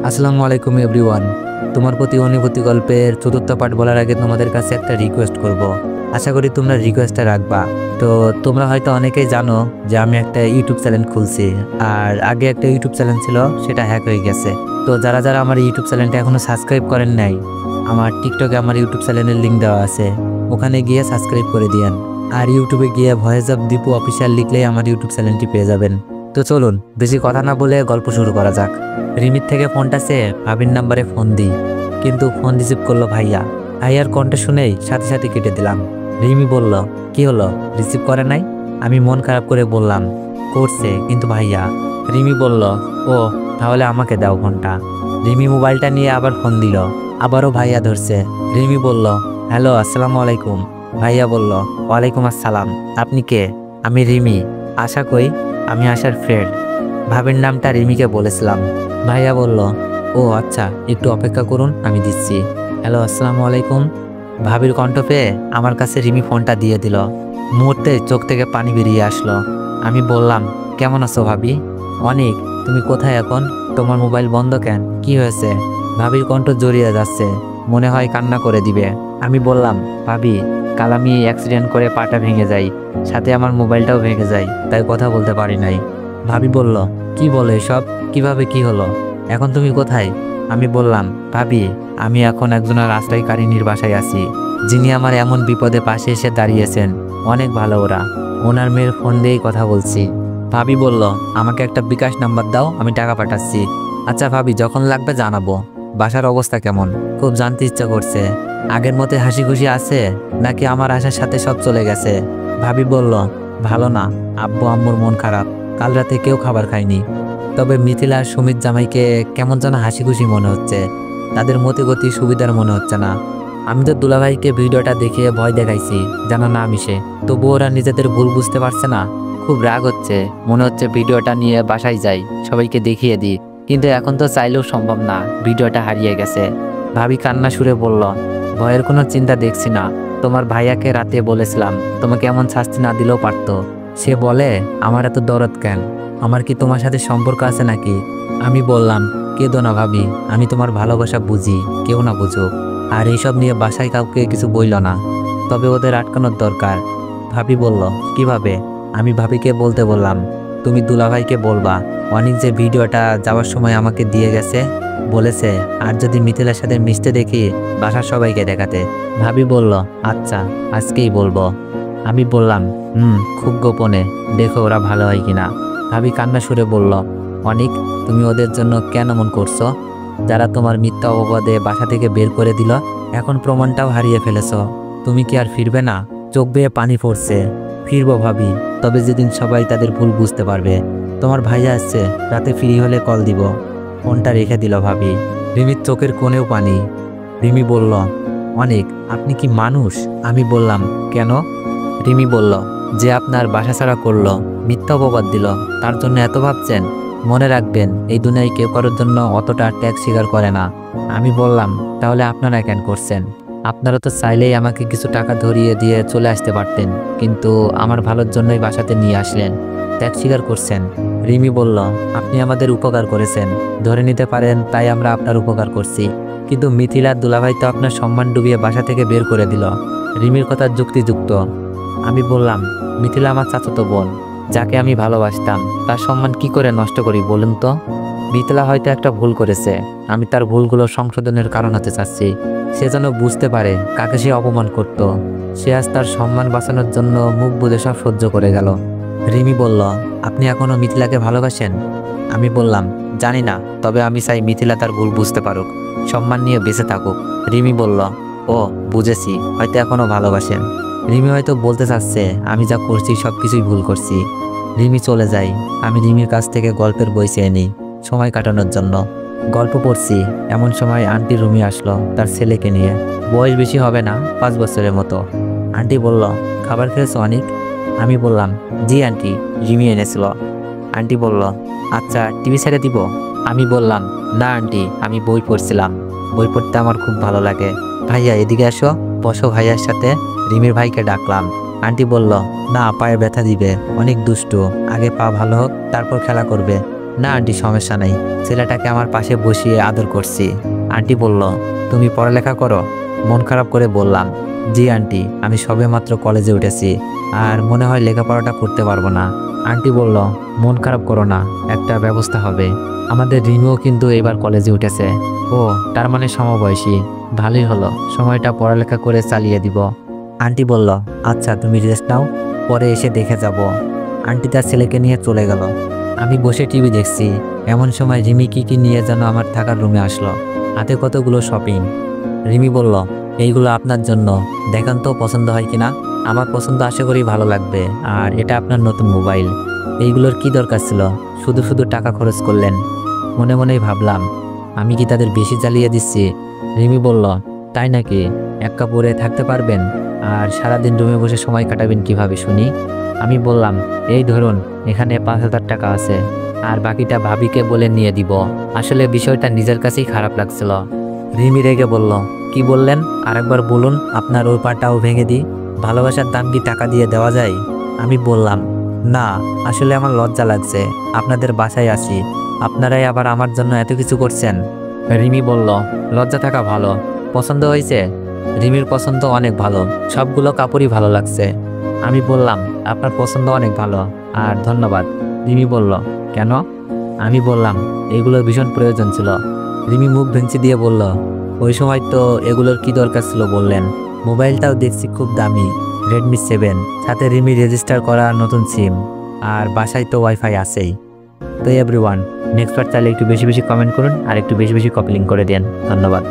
আসসালামু আলাইকুম এভরিওয়ান। তোমার প্রতি অনুভূতি গল্পের চতুর্থ পার্ট বলার আগে তোমাদের কাছে একটা রিকোয়েস্ট করব। আশা করি তোমরা রিকোয়েস্টটা রাখবা। তো তোমরা হয়তো অনেকেই জানো যে আমি একটা ইউটিউব চ্যানেল খুলছি, আর আগে একটা ইউটিউব চ্যানেল ছিল, সেটা হ্যাক হয়ে গেছে। তো যারা যারা আমার ইউটিউব চ্যানেলটা এখনো সাবস্ক্রাইব করেন নাই, আমার টিকটকে আমার ইউটিউব চ্যানেলের লিঙ্ক দেওয়া আছে, ওখানে গিয়ে সাবস্ক্রাইব করে দিয়েন। আর ইউটিউবে গিয়ে ভয়েস অফ দীপু অফিসিয়াল লিখলেই আমার ইউটিউব চ্যানেলটি পেয়ে যাবেন। তো চলুন বেশি কথা না বলে গল্প শুরু করা যাক। রিমির থেকে ফোনটা সে ভাবির নাম্বারে ফোন দিই, কিন্তু ফোন রিসিভ করলো ভাইয়া। ভাইয়ার কণ্ঠ শুনেই সাথে সাথে কেটে দিলাম। রিমি বলল, কি হলো, রিসিভ করে নাই? আমি মন খারাপ করে বললাম, করছে কিন্তু ভাইয়া। রিমি বলল, ও তাহলে আমাকে দাও ফোনটা। রিমি মোবাইলটা নিয়ে আবার ফোন দিল, আবারও ভাইয়া ধরছে। রিমি বলল, হ্যালো আসসালামু আলাইকুম। ভাইয়া বলল, ওয়ালাইকুম আসসালাম। আপনি কে? আমি রিমি। আশা কই? আমি আশার ফ্রেন্ড। ভাবির নামটা রিমিকে বলেছিলাম। ভাইয়া বলল, ও আচ্ছা, একটু অপেক্ষা করুন, আমি দিচ্ছি। হ্যালো আসসালামু আলাইকুম। ভাবির কণ্ঠ পেয়ে আমার কাছে রিমি ফোনটা দিয়ে দিল। মুহূর্তে চোখ থেকে পানি বেরিয়ে আসলো। আমি বললাম, কেমন আছো ভাবি? অনেক। তুমি কোথায় এখন? তোমার মোবাইল বন্ধ কেন, কি হয়েছে? ভাবির কণ্ঠ জড়িয়ে যাচ্ছে, মনে হয় কান্না করে দিবে। আমি বললাম, ভাবি, কাল আমি অ্যাক্সিডেন্ট করে পাটা ভেঙে যাই, সাথে আমার মোবাইলটাও ভেঙে যায়, তাই কথা বলতে পারি নাই। ভাবি বলল, কি বলো এসব, কিভাবে কি হলো? এখন তুমি কোথায়? আমি বললাম, ভাবি, আমি এখন একজনের আশ্রয়কারিনীর বাসায় আছি, যিনি আমার এমন বিপদে পাশে এসে দাঁড়িয়েছেন। অনেক ভালো ওরা, ওনার মেয়ের ফোন দিয়েই কথা বলছি। ভাবি বলল, আমাকে একটা বিকাশ নাম্বার দাও, আমি টাকা পাঠাচ্ছি। আচ্ছা ভাবি, যখন লাগবে জানাবো। বাসার অবস্থা কেমন? খুব জানতে ইচ্ছা করছে। আগের মতে হাসি খুশি আছে, নাকি আমার আশার সাথে সব চলে গেছে? ভাবি বলল, ভালো না, আব্বু আম্মুর মন খারাপ, কাল রাতে কেউ খাবার খায়নি। তবে মিথিলা আর সুমিত জামাইকে কেমন যেন হাসি খুশি মনে হচ্ছে, তাদের মতিগতি সুবিধার মনে হচ্ছে না। আমি তো দুলাভাইকে ভিডিওটা দেখে ভয় দেখাইছি যেন না মিশে, তবু ওরা নিজেদের ভুল বুঝতে পারছে না। খুব রাগ হচ্ছে, মনে হচ্ছে ভিডিওটা নিয়ে বাসায় যাই, সবাইকে দেখিয়ে দিই, কিন্তু এখন তো চাইলেও সম্ভব না, ভিডিওটা হারিয়ে গেছে। ভাবি কান্না সুরে বলল, ভয়ের কোনো চিন্তা দেখছি না। তোমার ভাইয়াকে রাতে বলেছিলাম, তোমাকে এমন শাস্তি না দিলেও পারতো। সে বলে, আমার এত দরদ কেন? আমার কি তোমার সাথে সম্পর্ক আছে নাকি? আমি বললাম, কেঁদো না ভাবি, আমি তোমার ভালোবাসা বুঝি, কেউ না বুঝুক। আর এইসব নিয়ে বাসায় কাউকে কিছু বইল না, তবে ওদের আটকানোর দরকার। ভাবি বলল, কিভাবে? আমি ভাবিকে বলতে বললাম, তুমি দুলাভাইকে বলবা, অনেক যে ভিডিওটা যাওয়ার সময় আমাকে দিয়ে গেছে, বলেছে আর যদি মিথিলার সাথে মিশতে দেখি বাসার সবাইকে দেখাতে। ভাবি বলল, আচ্ছা, আজকেই বলবো। আমি বললাম, খুব গোপনে, দেখো ওরা ভালো হয় কিনা। ভাবি কান্না সুরে বলল, অনিক, তুমি ওদের জন্য কেন মন করছো? যারা তোমার মিথ্যা অপবাদে বাসা থেকে বের করে দিল, এখন প্রমাণটাও হারিয়ে ফেলেছ, তুমি কি আর ফিরবে না? চোখ বেয়ে পানি পড়ছে। ফিরবো ভাবি, তবে যেদিন সবাই তাদের ভুল বুঝতে পারবে। তোমার ভাইয়া আসছে, রাতে ফ্রি হলে কল দিব। ফোনটা রেখে দিল ভাবি। রিমির চোখের কোণেও পানি। রিমি বলল, অনেক, আপনি কি মানুষ? আমি বললাম, কেন? রিমি বলল, যে আপনার বাসা ছাড়া করলো, মিথ্যা অপবাদ দিল, তার জন্য এত ভাবছেন? মনে রাখবেন, এই দুনিয়ায় কেউ কারোর জন্য অতটা ত্যাগ স্বীকার করে না। আমি বললাম, তাহলে আপনারা কেন করছেন? আপনারা তো চাইলেই আমাকে কিছু টাকা ধরিয়ে দিয়ে চলে আসতে পারতেন, কিন্তু আমার ভালোর জন্যই বাসাতে নিয়ে আসলেন, ত্যাগ স্বীকার করছেন। রিমি বলল, আপনি আমাদের উপকার করেছেন, ধরে নিতে পারেন তাই আমরা আপনার উপকার করছি, কিন্তু মিথিলার দুলাভাই তো আপনার সম্মান ডুবিয়ে বাসা থেকে বের করে দিল। রিমির কথা যুক্তিযুক্ত। আমি বললাম, মিথিলা আমার চাচাতো বোন, যাকে আমি ভালোবাসতাম, তার সম্মান কি করে নষ্ট করি বলুন তো? মিথিলা হয়তো একটা ভুল করেছে, আমি তার ভুলগুলো সংশোধনের কারণ হতে চাচ্ছি। সে যেন বুঝতে পারে কাকে সে অপমান করত। সে আজ তার সম্মান বাঁচানোর জন্য মুখ বুজে সব সহ্য করে গেল। রিমি বলল, আপনি এখনো মিথিলাকে ভালোবাসেন? আমি বললাম, জানি না, তবে আমি চাই মিথিলা তার ভুল বুঝতে পারুক, সম্মান নিয়ে বেঁচে থাকুক। রিমি বলল, ও বুঝেছি, হয়তো এখনো ভালোবাসেন। রিমি হয়তো বলতে চাচ্ছে আমি যা করছি সব কিছুই ভুল করছি। রিমি চলে যায়, আমি রিমির কাছ থেকে গল্পের বই চেয়ে নিই সময় কাটানোর জন্য। গল্প পড়ছি, এমন সময় আন্টি রুমি আসলো তার ছেলেকে নিয়ে। বয়স বেশি হবে না, 5 বছরের মতো। আন্টি বলল, খাবার খেয়েছো অনেক? আমি বললাম, জি আন্টি, রিমি এনেছিল। আন্টি বলল, আচ্ছা টিভি ছেড়ে দিব? আমি বললাম, না আন্টি, আমি বই পড়ছিলাম, বই পড়তে আমার খুব ভালো লাগে। ভাইয়া এদিকে আসো, বসো ভাইয়ার সাথে। রিমির ভাইকে ডাকলাম। আন্টি বলল, না, পায়ে ব্যথা দিবে, অনেক দুষ্টু, আগে পা ভালো হোক তারপর খেলা করবে। না আন্টি, সমস্যা নেই। ছেলেটাকে আমার পাশে বসিয়ে আদর করছি। আন্টি বলল, তুমি পড়ালেখা করো? মন খারাপ করে বললাম, জি আন্টি, আমি সবেমাত্র কলেজে উঠেছি, আর মনে হয় লেখাপড়াটা করতে পারবো না। আন্টি বলল, মন খারাপ করো না, একটা ব্যবস্থা হবে। আমাদের রিমিও কিন্তু এবার কলেজে উঠেছে। ও, তার মানে সমবয়সী। ভালোই হলো, সময়টা পড়ালেখা করে চালিয়ে দিব। আন্টি বলল, আচ্ছা তুমি রেস্ট নাও, পরে এসে দেখে যাব। আন্টি তার ছেলেকে নিয়ে চলে গেল। আমি বসে টিভি দেখছি। এমন সময় রিমি কি নিয়ে যেন আমার থাকার রুমে আসলো, হাতে কতগুলো শপিং। রিমি বলল, এইগুলো আপনার জন্য, দেখান তো পছন্দ হয় কিনা। আমার পছন্দ, আশা করি ভালো লাগবে। আর এটা আপনার নতুন মোবাইল, এইগুলোর কি দরকার ছিল, শুধু শুধু টাকা খরচ করলেন। মনে মনেই ভাবলাম, আমি কি তাদের বেশি জ্বালিয়ে দিচ্ছি। রিমি বলল, তাই নাকি? এক কাপড়ে থাকতে পারবেন? আর সারাদিন রুমে বসে সময় কাটাবেন কিভাবে শুনি? আমি বললাম, এই ধরুন, এখানে 5,000 টাকা আছে, আর বাকিটা ভাবিকে বলে নিয়ে দিব। আসলে বিষয়টা নিজের কাছেই খারাপ লাগছিল। রিমি রেগে বলল, কি বললেন? আরেকবার বলুন, আপনার ওই পাটাও ভেঙে দিই। ভালোবাসার দাম কি টাকা দিয়ে দেওয়া যায়? আমি বললাম, না, আসলে আমার লজ্জা লাগছে। আপনাদের বাসায় আসি, আপনারাই আবার আমার জন্য এত কিছু করছেন। রিমি বলল, লজ্জা থাকা ভালো। পছন্দ হয়েছে? রিমির পছন্দ অনেক ভালো, সবগুলো কাপড়ই ভালো লাগছে। আমি বললাম, আপনার পছন্দ অনেক ভালো, আর ধন্যবাদ। রিমি বলল, কেন? আমি বললাম, এগুলোর ভীষণ প্রয়োজন ছিল। রিমি মুখ ভেঙচি দিয়ে বলল, ওই সময় তো এগুলোর কি দরকার ছিল বললেন। মোবাইলটাও দেখছি খুব দামি, রেডমি 7, সাথে রিমি রেজিস্টার করা নতুন সিম, আর বাসায় তো ওয়াইফাই আছেই। তো এভরিওয়ান, নেক্সট বার চাইলে একটু বেশি বেশি কমেন্ট করুন, আর একটু বেশি বেশি কপি লিঙ্ক করে দেন। ধন্যবাদ।